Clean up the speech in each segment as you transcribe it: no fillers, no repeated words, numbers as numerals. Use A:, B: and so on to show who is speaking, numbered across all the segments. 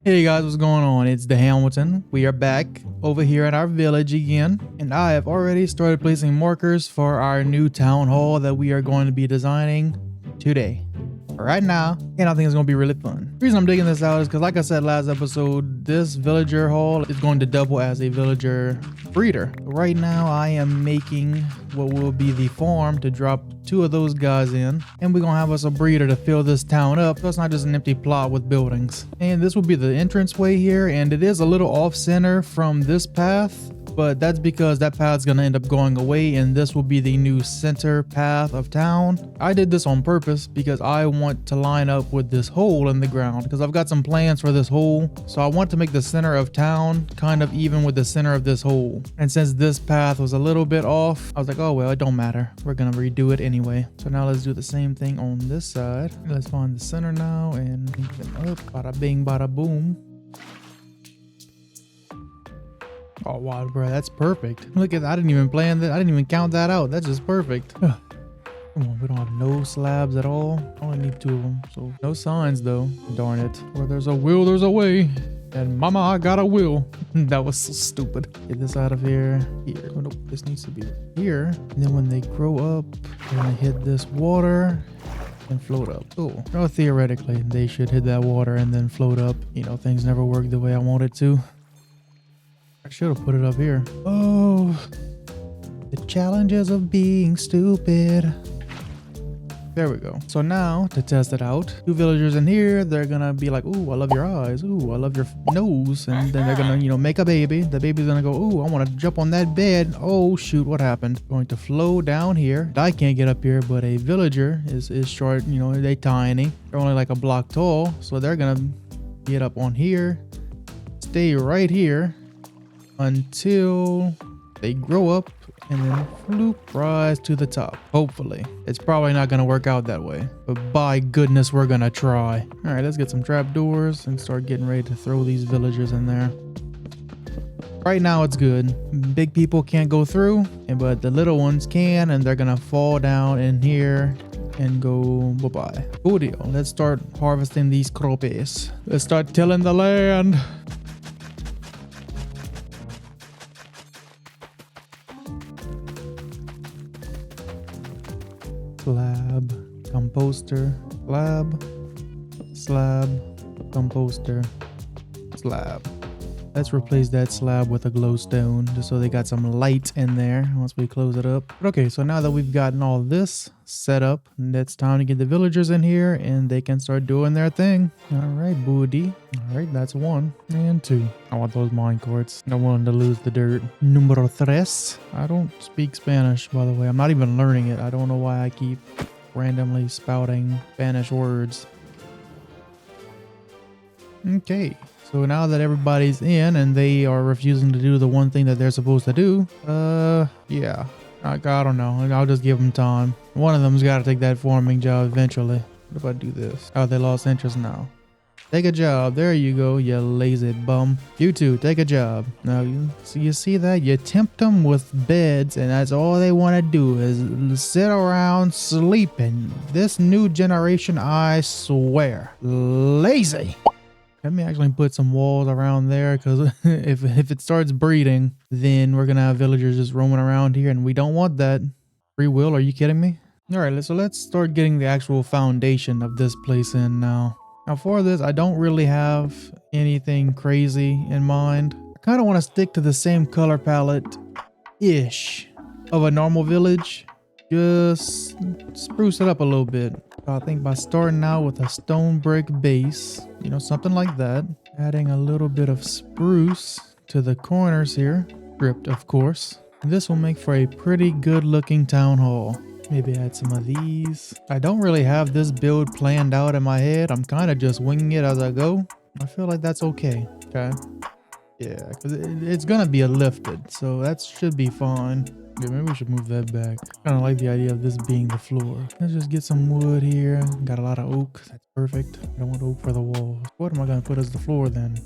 A: Hey guys, what's going on? It's the Hamilton. We are back over here at our village again, and I have already started placing markers for our new town hall that we are going to be designing today. Right now, and I think it's going to be really fun. The reason I'm digging this out is because, like I said last episode, this villager hall is going to double as a villager breeder. Right now, I am making what will be the farm to drop 2 of those guys in, and we're going to have us a breeder to fill this town up, so it's not just an empty plot with buildings. And this will be the entranceway here, and it is a little off center from this path, but that's because that path's gonna end up going away and this will be the new center path of town. I did this on purpose because I want to line up with this hole in the ground because I've got some plans for this hole. So I want to make the center of town kind of even with the center of this hole. And since this path was a little bit off, I was like, oh well, it don't matter. We're gonna redo it anyway. So now let's do the same thing on this side. Let's find the center now and link them up. Bada bing, bada boom. Oh wow, bro, that's perfect. Look at that. I didn't even plan that. I didn't even count that out. That's just perfect. Come on, we don't have no slabs at all. I only need 2 of them. So no signs though. Darn it. Where there's a will, there's a way. And mama, I got a will. That was so stupid. Get this out of here. Here. Oh, nope, this needs to be here. And then when they grow up, they're gonna hit this water and float up. Oh, well, theoretically, they should hit that water and then float up. You know, things never work the way I want it to. I should have put it up here. Oh, the challenges of being stupid. There we go. So now to test it out, 2 villagers in here, they're gonna be like, ooh, I love your eyes. Ooh, I love your nose. And then they're gonna, you know, make a baby. The baby's gonna go, ooh, I want to jump on that bed. Oh shoot, what happened? Going to flow down here. I can't get up here, but a villager is short, you know, they tiny. They're only like a block tall. So they're gonna get up on here, stay right here until they grow up and then floop rise to the top. Hopefully. It's probably not gonna work out that way, but by goodness we're gonna try. All right, let's get some trapdoors and start getting ready to throw these villagers in there. Right now it's good. Big people can't go through, but the little ones can, and they're gonna fall down in here and go bye-bye. Cool deal. Let's start harvesting these cropes. Let's start tilling the land. Slab, composter, slab, composter, slab. Let's replace that slab with a glowstone just so they got some light in there once we close it up. But okay, so now that we've gotten all this set up, it's time to get the villagers in here and they can start doing their thing. All right, booty. All right, that's 1 and 2. I want those mine carts. I want them to lose the dirt. Numero 3. I don't speak Spanish, by the way. I'm not even learning it. I don't know why I keep randomly spouting Spanish words. Okay. So now that everybody's in and they are refusing to do the one thing that they're supposed to do, yeah, I don't know. I'll just give them time. One of them's got to take that farming job eventually. What if I do this? Oh, they lost interest now. Take a job. There you go, you lazy bum. You too, take a job. Now, you see that? You tempt them with beds and that's all they want to do is sit around sleeping. This new generation, I swear, lazy. Let me actually put some walls around there because if it starts breeding, then we're going to have villagers just roaming around here and we don't want that. Free will, are you kidding me? All right, so let's start getting the actual foundation of this place in now. Now for this, I don't really have anything crazy in mind. I kind of want to stick to the same color palette-ish of a normal village. Just spruce it up a little bit. I think by starting out with a stone brick base, you know, something like that. Adding a little bit of spruce to the corners here. Stripped, of course. This will make for a pretty good looking town hall. Maybe add some of these. I don't really have this build planned out in my head. I'm kind of just winging it as I go. I feel like that's okay. Okay. Yeah, because it's going to be a lifted, so that should be fine. Yeah, maybe we should move that back. Kind of like the idea of this being the floor. Let's just get some wood here. Got a lot of oak. That's perfect. I don't want oak for the walls. What am I going to put as the floor then?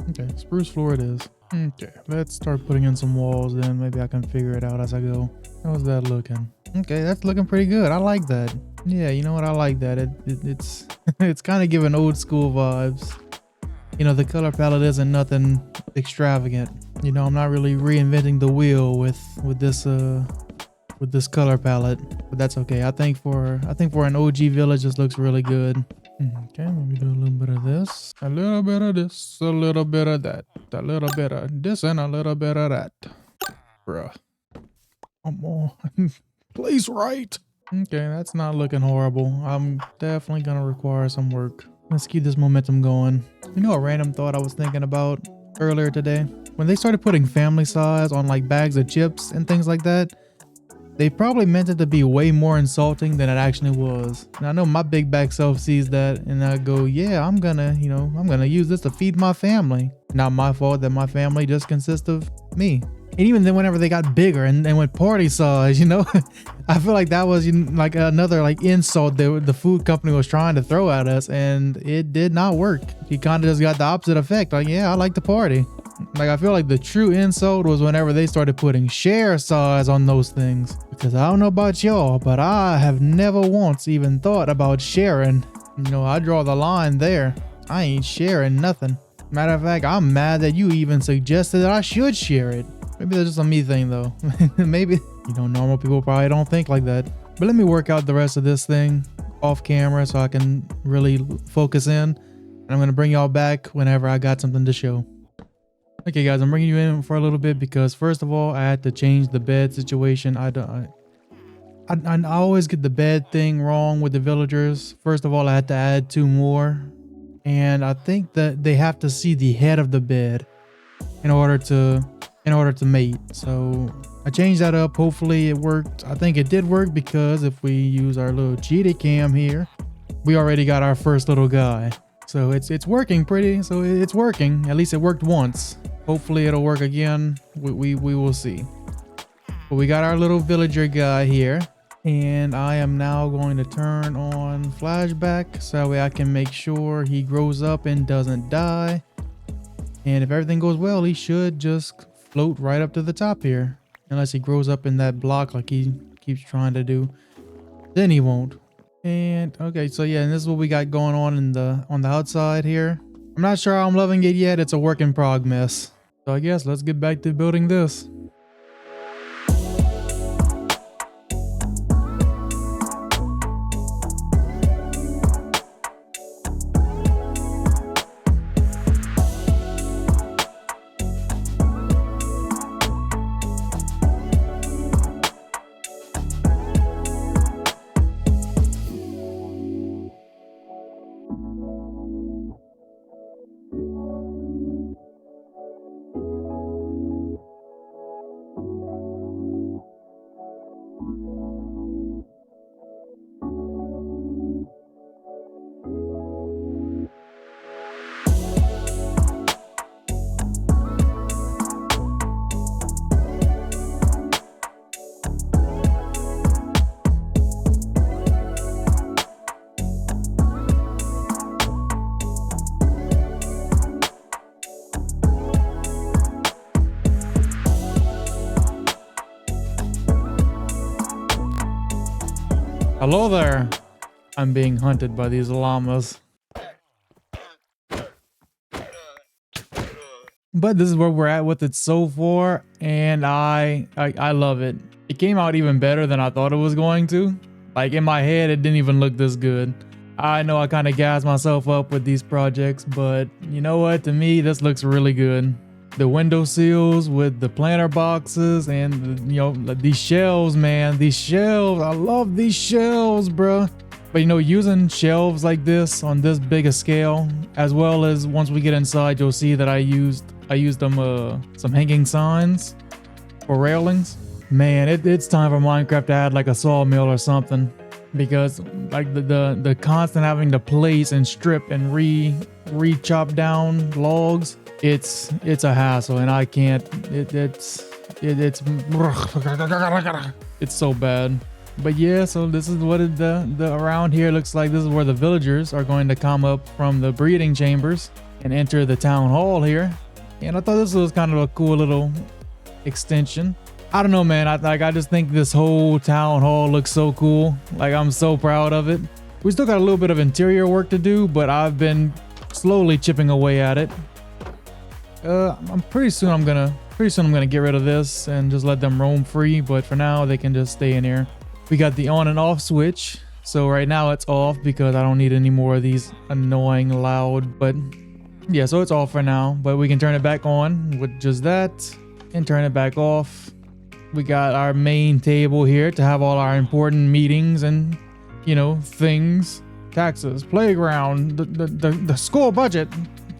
A: Okay, spruce floor it is. Okay, let's start putting in some walls then. Maybe I can figure it out as I go. How's that looking? Okay, that's looking pretty good. I like that. Yeah, you know what? I like that. It's it's kind of giving old school vibes. You know, the color palette isn't nothing extravagant. You know, I'm not really reinventing the wheel with this color palette, but that's okay. I think for an OG village, this looks really good. Okay, let me do a little bit of this, a little bit of this, a little bit of that, a little bit of this, and a little bit of that. Bruh, come on, please right. Okay, that's not looking horrible. I'm definitely gonna require some work. Let's keep this momentum going. You know a random thought I was thinking about earlier today? When they started putting family size on like bags of chips and things like that, they probably meant it to be way more insulting than it actually was. And I know my big back self sees that and I go, yeah, I'm gonna use this to feed my family. Not my fault that my family just consists of me. And even then whenever they got bigger and went party size, you know, I feel like that was like another like insult that the food company was trying to throw at us, and it did not work. He kind of just got the opposite effect. Like, yeah, I like to party. Like, I feel like the true insult was whenever they started putting share size on those things. Because I don't know about y'all, but I have never once even thought about sharing. You know, I draw the line there. I ain't sharing nothing. Matter of fact, I'm mad that you even suggested that I should share it. Maybe that's just a me thing though. Maybe, you know, normal people probably don't think like that. But let me work out the rest of this thing off camera so I can really focus in. And I'm going to bring y'all back whenever I got something to show. Okay guys, I'm bringing you in for a little bit because first of all, I had to change the bed situation. I always get the bed thing wrong with the villagers. First of all, I had to add 2 more. And I think that they have to see the head of the bed in order to mate. So I changed that up. Hopefully it worked. I think it did work because if we use our little cheetah cam here, we already got our first little guy. So it's working pretty. So it's working. At least it worked once. Hopefully it'll work again. We will see. But we got our little villager guy here. And I am now going to turn on flashback so that way I can make sure he grows up and doesn't die. And if everything goes well, he should just float right up to the top here. Unless he grows up in that block like he keeps trying to do. Then he won't. And okay, so yeah, and this is what we got going on the outside here. I'm not sure how I'm loving it yet. It's a work in progress. So I guess let's get back to building this. Hello there. I'm being hunted by these llamas. But this is where we're at with it so far, and I love it. It came out even better than I thought it was going to. Like in my head, it didn't even look this good. I know I kind of gassed myself up with these projects, but you know what? To me, this looks really good. The window sills with the planter boxes and you know, these shelves, man, these shelves. I love these shelves, bruh. But you know, using shelves like this on this big a scale, as well as once we get inside, you'll see that I used some hanging signs for railings. Man, it's time for Minecraft to add like a sawmill or something, because like the constant having to place and strip and re-chop down logs, it's a hassle, and I can't. It's so bad. But yeah, so this is what the around here looks like. This is where the villagers are going to come up from the breeding chambers and enter the town hall here. And I thought this was kind of a cool little extension. I don't know, man. I just think this whole town hall looks so cool. Like, I'm so proud of it. We still got a little bit of interior work to do, but I've been slowly chipping away at it. I'm pretty soon I'm gonna get rid of this and just let them roam free. But for now, they can just stay in here. We got the on and off switch. So right now it's off because I don't need any more of these annoying loud. But yeah, so it's off for now. But we can turn it back on with just that and turn it back off. We got our main table here to have all our important meetings and, you know, things. Taxes, playground, the school budget,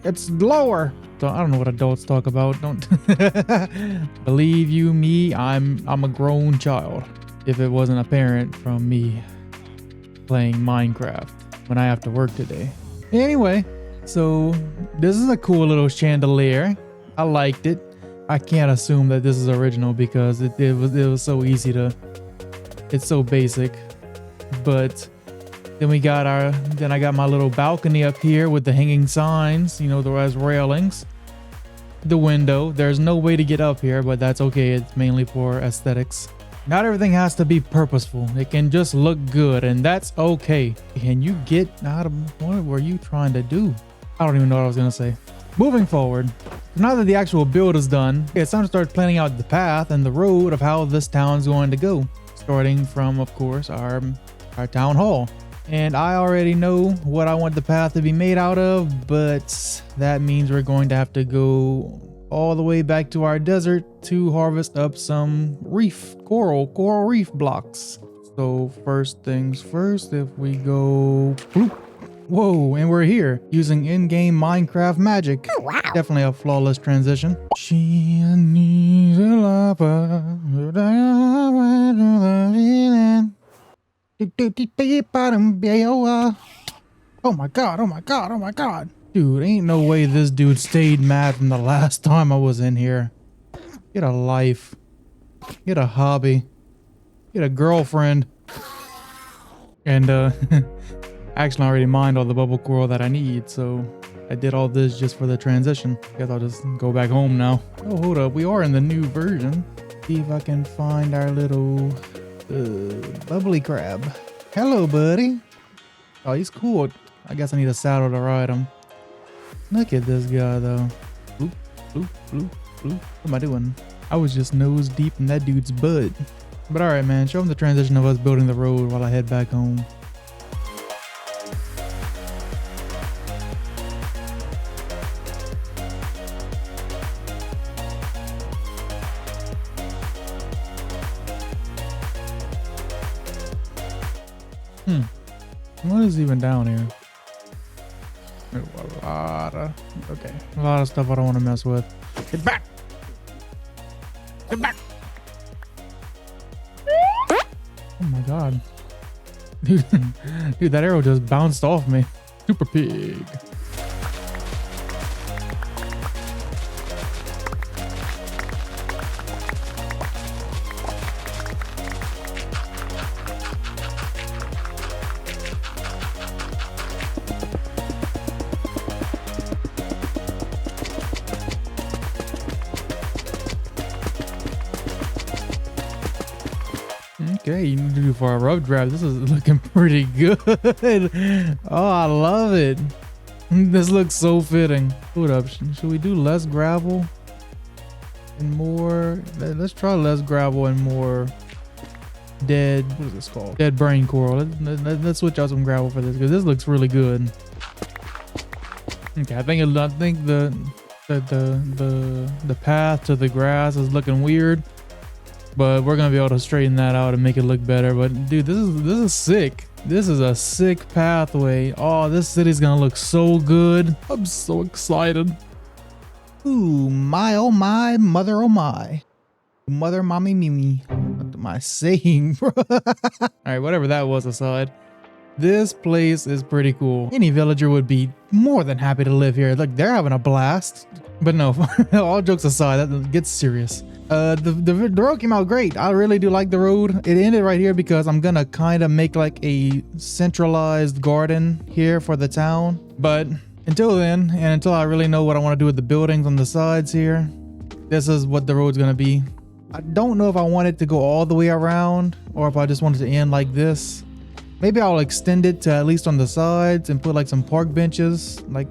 A: it's lower. So I don't know what adults talk about. Don't believe you me, I'm a grown child. If it wasn't apparent from me playing Minecraft when I have to work today. Anyway, so this is a cool little chandelier. I liked it. I can't assume that this is original because it was so easy to, it's so basic. But then I got my little balcony up here with the hanging signs, you know, there was railings. The window, there's no way to get up here, but that's okay. It's mainly for aesthetics. Not everything has to be purposeful. It can just look good, and that's okay. Can you get out of what were you trying to do? I don't even know what I was gonna say. Moving forward, now that the actual build is done, it's time to start planning out the path and the road of how this town's going to go. Starting from, of course, our town hall. And I already know what I want the path to be made out of, but that means we're going to have to go all the way back to our desert to harvest up some coral reef blocks. So first things first, if we go bloop. Whoa, and we're here using in-game Minecraft magic.
B: Oh, wow.
A: Definitely a flawless transition. She needs a lover. Oh my god, oh my god, oh my god. Dude, ain't no way this dude stayed mad from the last time I was in here. Get a life. Get a hobby. Get a girlfriend. And actually I already mined all the bubble coral that I need, so I did all this just for the transition. Guess I'll just go back home now. Oh, hold up, we are in the new version. See if I can find our little bubbly crab. Hello, buddy. Oh, he's cool. I guess I need a saddle to ride him. Look at this guy though. Bloop, bloop, bloop, bloop. What am I doing? I was just nose deep in that dude's butt. But alright, man, show him the transition of us building the road while I head back home. What is even down here? A lot of stuff I don't want to mess with. Get back! Get back! Oh my god. Dude, that arrow just bounced off me. Super pig. Okay, you need to do for a rough draft. This is looking pretty good. Oh, I love it. This looks so fitting. Hold up. Should we do less gravel and more? Let's try less gravel and more dead. What is this called? Dead brain coral. Let's switch out some gravel for this because this looks really good. Okay, I think the path to the grass is looking weird. But we're gonna be able to straighten that out and make it look better. But dude, this is sick. This is a sick pathway. Oh, this city's gonna look so good. I'm so excited. Ooh, my oh my, mother oh my. Mother mommy mimi. What am I saying, bro? Alright, whatever that was aside. This place is pretty cool. Any villager would be more than happy to live here. Look, they're having a blast. But no, all jokes aside, that gets serious. The road came out great. I really do like the road. It ended right here because I'm gonna kind of make like a centralized garden here for the town. But until then, and until I really know what I want to do with the buildings on the sides here, this is what the road's gonna be. I don't know if I want it to go all the way around or if I just want it to end like this. Maybe I'll extend it to at least on the sides and put like some park benches, like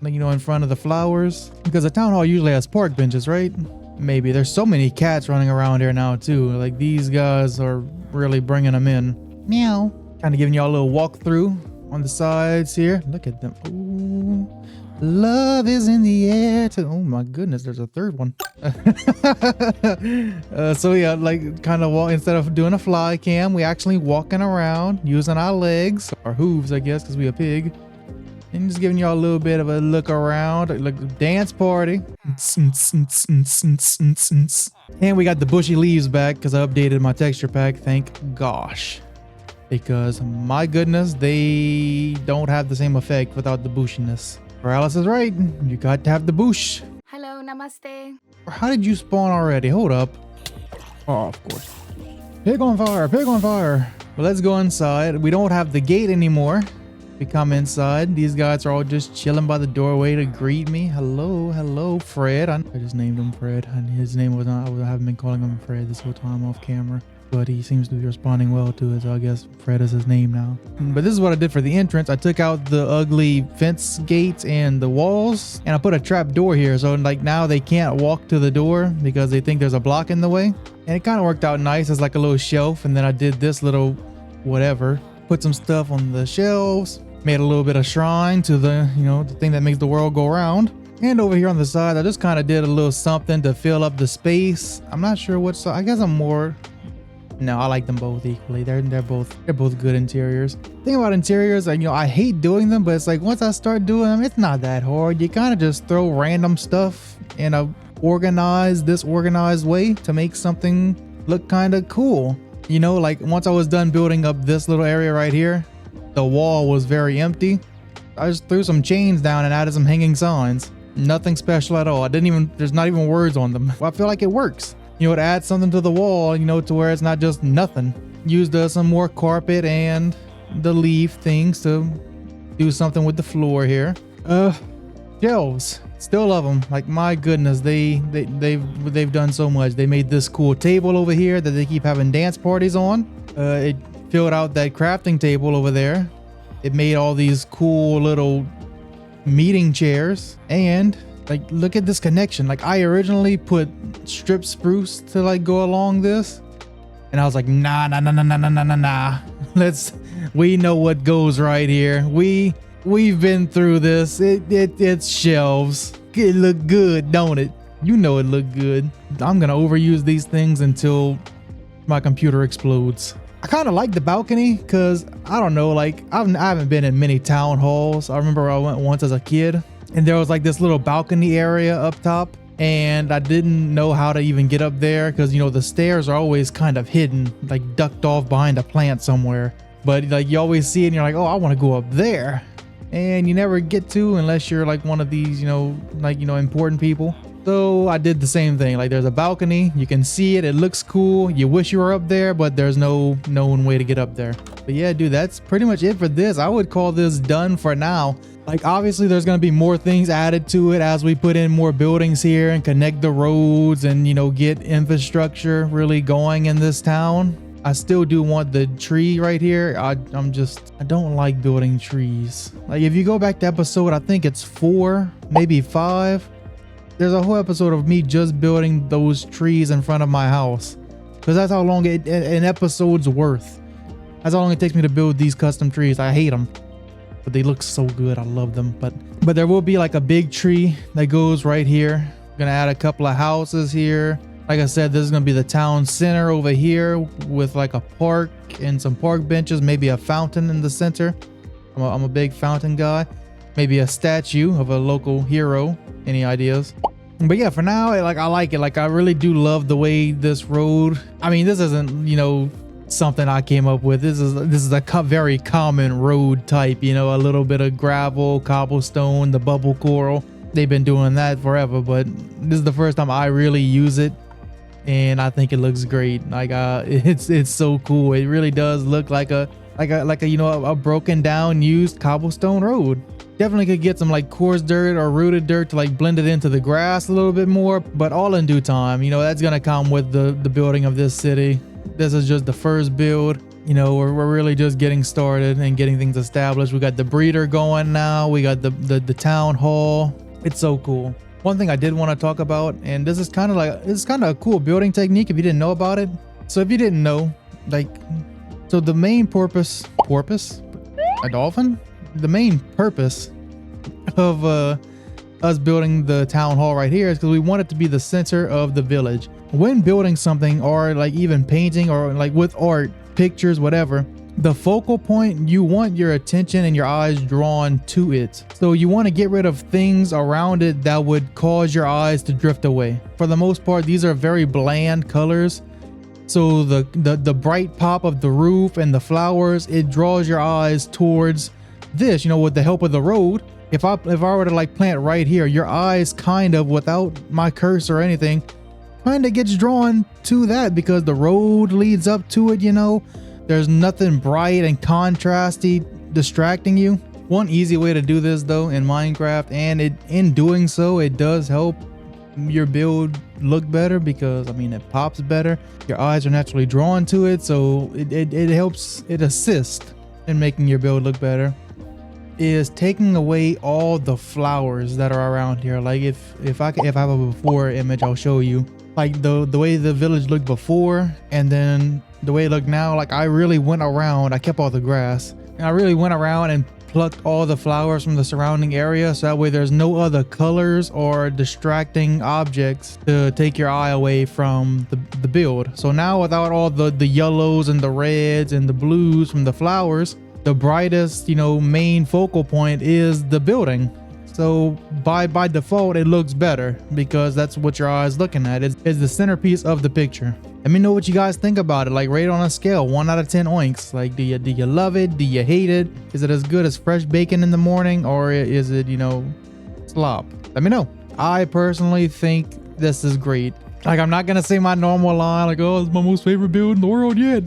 A: you know, in front of the flowers, because the town hall usually has park benches, right? Maybe. There's so many cats running around here now too. Like these guys are really bringing them in. Meow. Kind of giving y'all a little walkthrough on the sides here. Look at them. Ooh, love is in the air too. Oh my goodness, there's a third one. So yeah, like kind of walk, instead of doing a fly cam, we actually walking around using our legs, our hooves, I guess, because we a pig. And just giving y'all a little bit of a look around, like dance party. And we got the bushy leaves back because I updated my texture pack, thank gosh. Because my goodness, they don't have the same effect without the bushiness. Paralysis is right, you got to have the bush.
B: Hello, namaste.
A: How did you spawn already? Hold up. Oh, of course. Pig on fire, pig on fire. Well, let's go inside. We don't have the gate anymore. We come inside. These guys are all just chilling by the doorway to greet me. Hello, hello, Fred. I just named him Fred. And his name was not, I haven't been calling him Fred this whole time off camera. But he seems to be responding well to it, so I guess Fred is his name now. But this is what I did for the entrance. I took out the ugly fence gates and the walls, and I put a trap door here. So like now they can't walk to the door because they think there's a block in the way. And it kind of worked out nice as like a little shelf. And then I did this little whatever. Put some stuff on the shelves. Made a little bit of shrine to the, you know, the thing that makes the world go round. And over here on the side, I just kind of did a little something to fill up the space. I'm not sure what side. I guess I'm more... No, I like them both equally. They're both good interiors. Thing about interiors, you know, I hate doing them, but it's like once I start doing them, it's not that hard. You kind of just throw random stuff in a disorganized way to make something look kind of cool. You know, like once I was done building up this little area right here, the wall was very empty. I just threw some chains down and added some hanging signs. Nothing special at all. There's not even words on them. Well, I feel like it works. You know, to add something to the wall, you know, to where it's not just nothing. Used some more carpet and the leaf things to do something with the floor here. Shelves. Still love them. Like my goodness, they've done so much. They made this cool table over here that they keep having dance parties on. It filled out that crafting table over there. It made all these cool little meeting chairs, and like look at this connection. Like I originally put strip spruce to like go along this, and I was like nah. We know what goes right here. We've been through this. It's shelves. It look good, don't it? You know it look good. I'm gonna overuse these things until my computer explodes. I kind of like the balcony because I don't know, like I haven't been in many town halls. I remember I went once as a kid and there was like this little balcony area up top, and I didn't know how to even get up there because, you know, the stairs are always kind of hidden, like ducked off behind a plant somewhere. But like you always see it and you're like, oh, I want to go up there. And you never get to unless you're like one of these, you know, like, you know, important people. So I did the same thing. Like there's a balcony, you can see it, it looks cool. You wish you were up there, but there's no known way to get up there. But yeah, dude, that's pretty much it for this. I would call this done for now. Like obviously there's going to be more things added to it as we put in more buildings here and connect the roads and, you know, get infrastructure really going in this town. I still do want the tree right here. I don't like building trees. Like if you go back to episode, I think it's 4, maybe 5. There's a whole episode of me just building those trees in front of my house, because that's how long an episode's worth. That's how long it takes me to build these custom trees. I hate them, but they look so good. I love them. But there will be like a big tree that goes right here. I'm gonna add a couple of houses here. Like I said, this is gonna be the town center over here with like a park and some park benches, maybe a fountain in the center. I'm a big fountain guy. Maybe a statue of a local hero. Any ideas? But yeah, for now, like I like it. Like I really do love the way this road. I mean, this isn't, you know, something I came up with. This is a very common road type. You know, a little bit of gravel, cobblestone, the bubble coral. They've been doing that forever, but this is the first time I really use it, and I think it looks great. Like it's so cool. It really does look like a you know, a broken down used cobblestone road. Definitely could get some like coarse dirt or rooted dirt to like blend it into the grass a little bit more, but all in due time. You know, that's gonna come with the building of this city. This is just the first build. You know, we're really just getting started and getting things established. We got the breeder going now. We got the town hall. It's so cool. One thing I did want to talk about, and this is kind of a cool building technique if you didn't know about it. So if you didn't know, like, so the main porpoise, a dolphin? The main purpose of us building the town hall right here is because we want it to be the center of the village. When building something, or like even painting, or like with art, pictures, whatever, the focal point, you want your attention and your eyes drawn to it. So you want to get rid of things around it that would cause your eyes to drift away. For the most part, these are very bland colors. So the bright pop of the roof and the flowers, it draws your eyes towards this, you know, with the help of the road. If I were to like plant right here, your eyes kind of, without my cursor or anything, kind of gets drawn to that because the road leads up to it, you know. There's nothing bright and contrasty distracting you. One easy way to do this though in Minecraft, and in doing so, it does help your build look better because, I mean, it pops better. Your eyes are naturally drawn to it, so it helps, it assists in making your build look better. Is taking away all the flowers that are around here. Like if I have a before image, I'll show you like the way the village looked before and then the way it looked now. Like I really went around, I kept all the grass, and I really went around and plucked all the flowers from the surrounding area, so that way there's no other colors or distracting objects to take your eye away from the build. So now, without all the yellows and the reds and the blues from the flowers, the brightest, you know, main focal point is the building. So by default, it looks better because that's what your eye is looking at. It's the centerpiece of the picture. Let me know what you guys think about it. Like, rate it on a scale 1 out of 10 oinks. Like, do you love it? Do you hate it? Is it as good as fresh bacon in the morning, or is it, you know, slop? Let me know. I personally think this is great. Like, I'm not gonna say my normal line like, oh, it's my most favorite build in the world yet.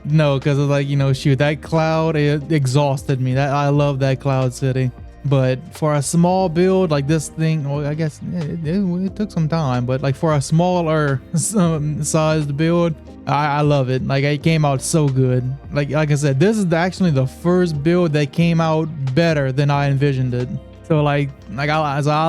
A: No, because it's like, you know, shoot, that cloud, it exhausted me. That I love that cloud city. But for a small build like this thing, well, I guess it took some time, but like for a smaller sized build, I love it. Like, it came out so good. Like I said, this is actually the first build that came out better than I envisioned it. So I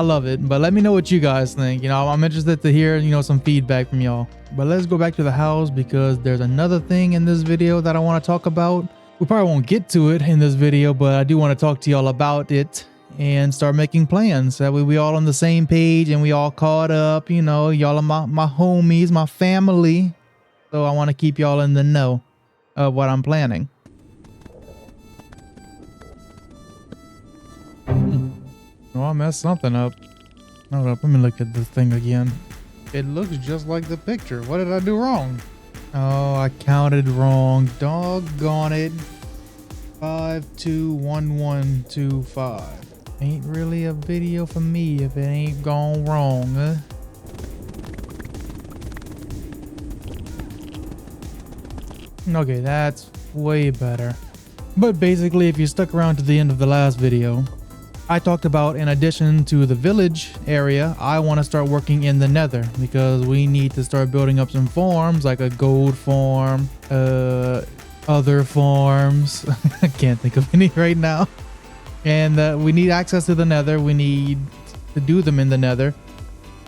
A: love it. But let me know what you guys think. You know, I'm interested to hear, you know, some feedback from y'all. But let's go back to the house because there's another thing in this video that I want to talk about. We probably won't get to it in this video, but I do want to talk to y'all about it and start making plans. That way we all on the same page and we all caught up. You know, y'all are my homies, my family. So I want to keep y'all in the know of what I'm planning. Oh, I messed something up. Hold up, let me look at this thing again. It looks just like the picture. What did I do wrong? Oh, I counted wrong. Doggone it. 521125. Ain't really a video for me if it ain't gone wrong, huh? Okay, that's way better. But basically, if you stuck around to the end of the last video, I talked about, in addition to the village area, I want to start working in the nether because we need to start building up some farms, like a gold farm, other farms. I can't think of any right now. And we need access to the nether. We need to do them in the nether.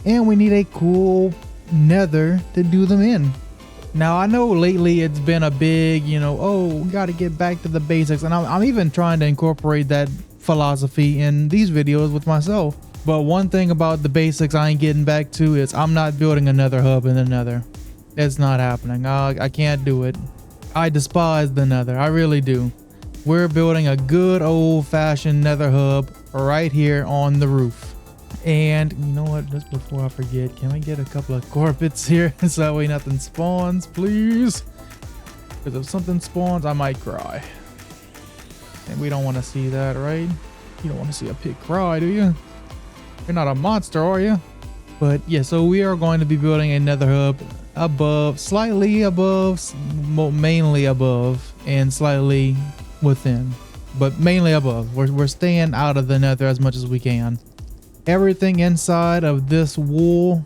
A: And we need a cool nether to do them in. Now, I know lately it's been a big, you know, oh, we got to get back to the basics. And I'm even trying to incorporate that philosophy in these videos with myself. But one thing about the basics I ain't getting back to is I'm not building another hub in the nether. It's not happening. I can't do it. I despise the nether. I really do. We're building a good old-fashioned nether hub right here on the roof. And you know what, just before I forget, can we get a couple of carpets here so that way nothing spawns, please? Because if something spawns, I might cry. And we don't want to see that, right? You don't want to see a pig cry, do you? You're not a monster, are you? But yeah, so we are going to be building a nether hub above, slightly above, mainly above, and slightly within. but mainly above. We're staying out of the nether as much as we can. Everything inside of this wool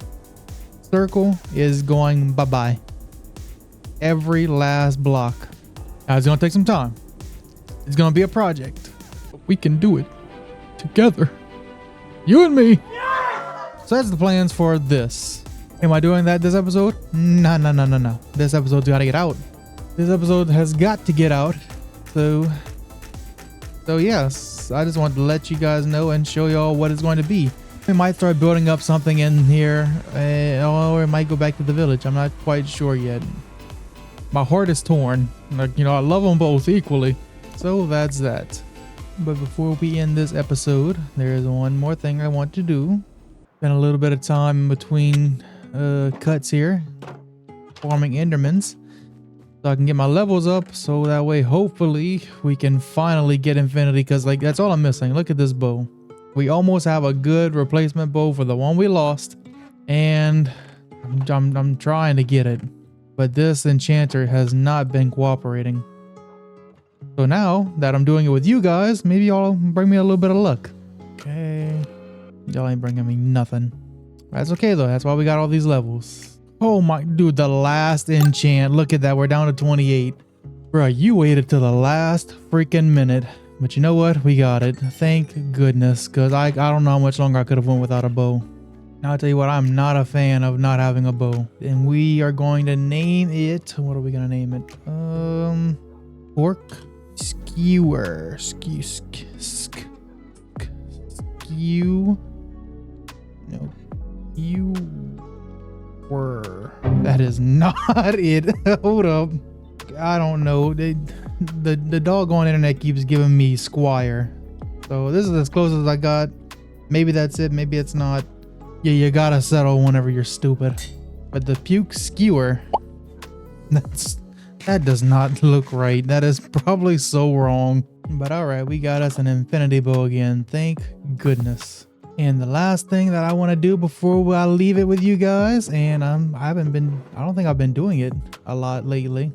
A: circle is going bye-bye. Every last block. Now, it's gonna take some time. It's gonna be a project, but we can do it together. You and me. So that's the plans for this. Am I doing that this episode? No. This episode's gotta get out. This episode has got to get out. So yes, I just wanted to let you guys know and show y'all what it's going to be. We might start building up something in here, or it might go back to the village. I'm not quite sure yet. My heart is torn. Like, you know, I love them both equally. So that's that. But before we end this episode, there is one more thing I want to do. Spend a little bit of time in between cuts here, farming endermans, so I can get my levels up, so that way hopefully we can finally get infinity, because like that's all I'm missing. Look at this bow. We almost have a good replacement bow for the one we lost, and I'm trying to get it, but this enchanter has not been cooperating. So now that I'm doing it with you guys, maybe y'all bring me a little bit of luck. Okay, y'all ain't bringing me nothing. That's okay though, that's why we got all these levels. Oh my dude, the last enchant, look at that, we're down to 28. Bruh, you waited till the last freaking minute. But you know what? We got it. Thank goodness. Because I don't know how much longer I could have went without a bow. Now I'll tell you what, I'm not a fan of not having a bow. And we are going to name it. What are we going to name it? Fork Skewer. Skew. No. You were. That is not it. Hold up. I don't know. The doggone internet keeps giving me Squire. So this is as close as I got. Maybe that's it. Maybe it's not. Yeah, you gotta settle whenever you're stupid. But the puke skewer. That does not look right. That is probably so wrong. But alright, we got us an infinity bow again. Thank goodness. And the last thing that I want to do before I leave it with you guys, and I don't think I've been doing it a lot lately,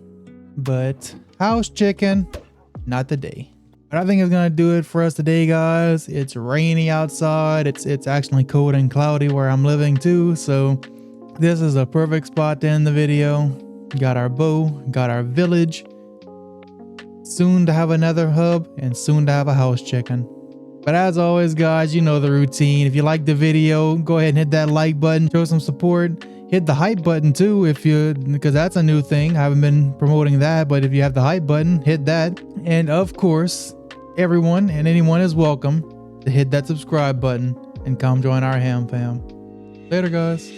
A: but house chicken, not today. But I think it's gonna do it for us today, guys. It's rainy outside. It's actually cold and cloudy where I'm living too, so this is a perfect spot to end the video. Got our bow, got our village, soon to have another hub, and soon to have a house chicken. But as always, guys, you know the routine. If you like the video, go ahead and hit that like button, show some support. Hit the hype button too, because that's a new thing. I haven't been promoting that, but if you have the hype button, hit that. And of course, everyone and anyone is welcome to hit that subscribe button and come join our ham fam. Later, guys.